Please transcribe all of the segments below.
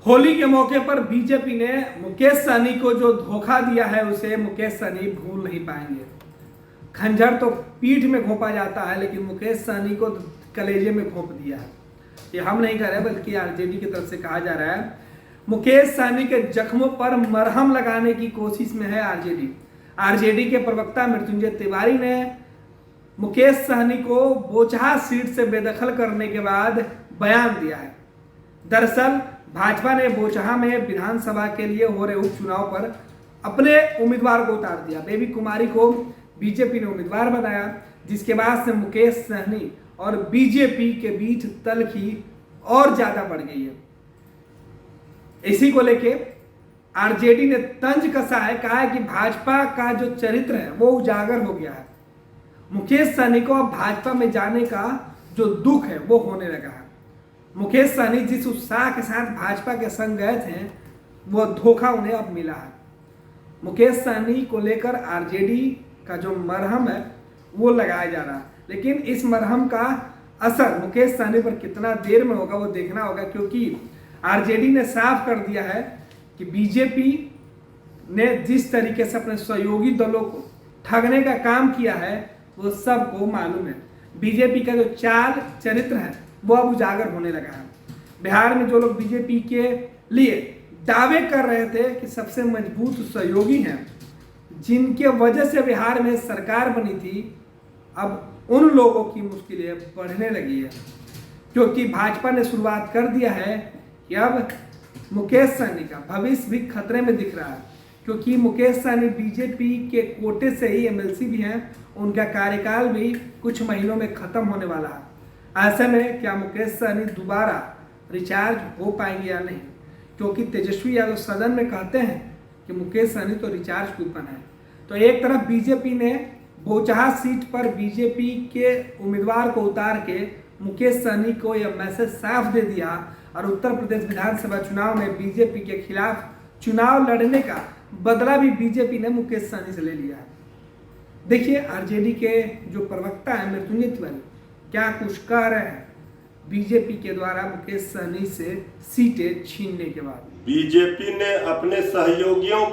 होली के मौके पर बीजेपी ने मुकेश सहनी को जो धोखा दिया है उसे मुकेश सहनी भूल नहीं पाएंगे। खंजर तो पीठ में घोंपा जाता है, लेकिन मुकेश सहनी को कलेजे में घोंप दिया है। ये हम नहीं कर रहे बल्कि आरजेडी की तरफ से कहा जा रहा है। मुकेश सहनी के जख्मों पर मरहम लगाने की कोशिश में है आरजेडी। आरजेडी के प्रवक्ता मृत्युंजय तिवारी ने मुकेश सहनी को बोचहा सीट से बेदखल करने के बाद बयान दिया है। दरअसल भाजपा ने बोचहा में विधानसभा के लिए हो रहे उपचुनाव पर अपने उम्मीदवार को उतार दिया। बेबी कुमारी को बीजेपी ने उम्मीदवार बनाया, जिसके बाद से मुकेश सहनी और बीजेपी के बीच तलखी और ज्यादा बढ़ गई है। इसी को लेके आरजेडी ने तंज कसा है, कहा है कि भाजपा का जो चरित्र है वो उजागर हो गया है। मुकेश सहनी को अब भाजपा में जाने का जो दुख है वो होने लगा है। मुकेश सहनी जिस उत्साह के साथ भाजपा के संग गए थे वो धोखा उन्हें अब मिला है। मुकेश सहनी को लेकर आरजेडी का जो मरहम है वो लगाया जा रहा है, लेकिन इस मरहम का असर मुकेश सहनी पर कितना देर में होगा वो देखना होगा, क्योंकि आरजेडी ने साफ कर दिया है कि बीजेपी ने जिस तरीके से अपने सहयोगी दलों को ठगने का काम किया है वो सबको मालूम है। बीजेपी का जो चाल चरित्र है वो अब उजागर होने लगा है। बिहार में जो लोग बीजेपी के लिए दावे कर रहे थे कि सबसे मजबूत सहयोगी हैं, जिनके वजह से बिहार में सरकार बनी थी, अब उन लोगों की मुश्किलें बढ़ने लगी है, क्योंकि भाजपा ने शुरुआत कर दिया है कि अब मुकेश सहनी का भविष्य भी खतरे में दिख रहा है, क्योंकि मुकेश सहनी बीजेपी के कोटे से ही एमएलसी भी हैं, उनका कार्यकाल भी कुछ महीनों में खत्म होने वाला है। ऐसे में क्या मुकेश सहनी दोबारा रिचार्ज हो पाएंगे या नहीं, क्योंकि तेजस्वी यादव सदन में कहते हैं कि मुकेश सहनी तो रिचार्ज कूपन है। तो एक तरफ बीजेपी ने बोचहा सीट पर बीजेपी के उम्मीदवार को उतार के मुकेश सहनी को यह मैसेज साफ दे दिया, और उत्तर प्रदेश विधानसभा चुनाव में बीजेपी के खिलाफ चुनाव लड़ने का बदला भी बीजेपी ने मुकेश सहनी से ले लिया है। देखिए आरजेडी के जो प्रवक्ता है मृत्युंजय तिवारी क्या कुछ कह रहे हैं बीजेपी के द्वारा मुकेश सहनी से सीटें छीनने के बाद। बीजेपी ने अपने सहयोगियों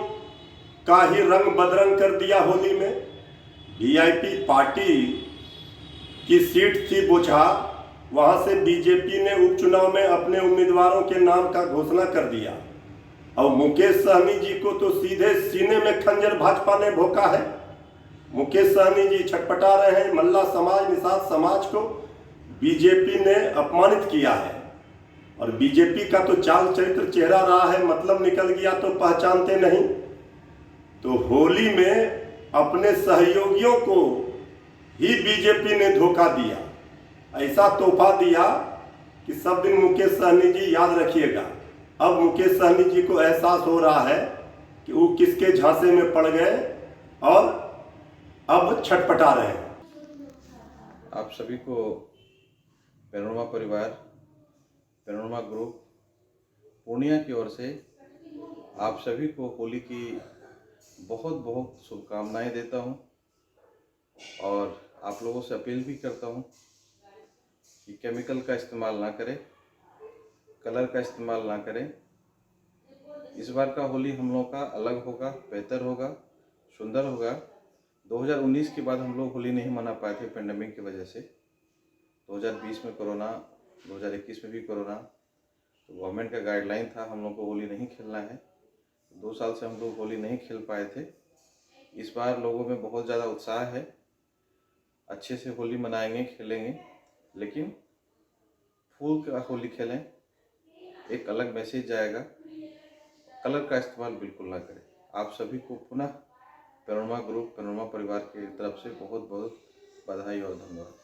का ही रंग बदरंग कर दिया होली में। वीआईपी पार्टी की सीट थी बोचहा, वहां से बीजेपी ने उपचुनाव में अपने उम्मीदवारों के नाम का घोषणा कर दिया, और मुकेश सहनी जी को तो सीधे सीने में खंजर भाजपा ने भोंका है। मुकेश सहनी जी छटपटा रहे हैं। मल्ला समाज, निषाद समाज को बीजेपी ने अपमानित किया है, और बीजेपी का तो चाल चरित्र चेहरा रहा है, मतलब निकल गया तो पहचानते नहीं। तो होली में अपने सहयोगियों को ही बीजेपी ने धोखा दिया, ऐसा तोहफा दिया कि सब दिन मुकेश सहनी जी याद रखिएगा। अब मुकेश सहनी जी को एहसास हो रहा है कि वो किसके झांसे में पड़ गए और अब छटपटा रहे हैं। आप सभी को पैनोरमा परिवार, पैनोरमा ग्रुप पूर्णिया की ओर से आप सभी को होली की बहुत बहुत शुभकामनाएं देता हूं, और आप लोगों से अपील भी करता हूं कि केमिकल का इस्तेमाल ना करें, कलर का इस्तेमाल ना करें। इस बार का होली हम लोगों का अलग होगा, बेहतर होगा, सुंदर होगा। 2019 के बाद हम लोग होली नहीं मना पाए थे पेंडेमिक की वजह से। 2020 में कोरोना, 2021 में भी कोरोना, तो गवर्नमेंट का गाइडलाइन था हम लोग को होली नहीं खेलना है। 2 साल से हम लोग होली नहीं खेल पाए थे। इस बार लोगों में बहुत ज़्यादा उत्साह है, अच्छे से होली मनाएंगे, खेलेंगे, लेकिन फूल का होली खेलें, एक अलग मैसेज जाएगा। कलर का इस्तेमाल बिल्कुल ना करें। आप सभी को पुनः पैनोरमा ग्रुप, पैनोरमा परिवार की तरफ से बहुत बहुत बधाई और धन्यवाद।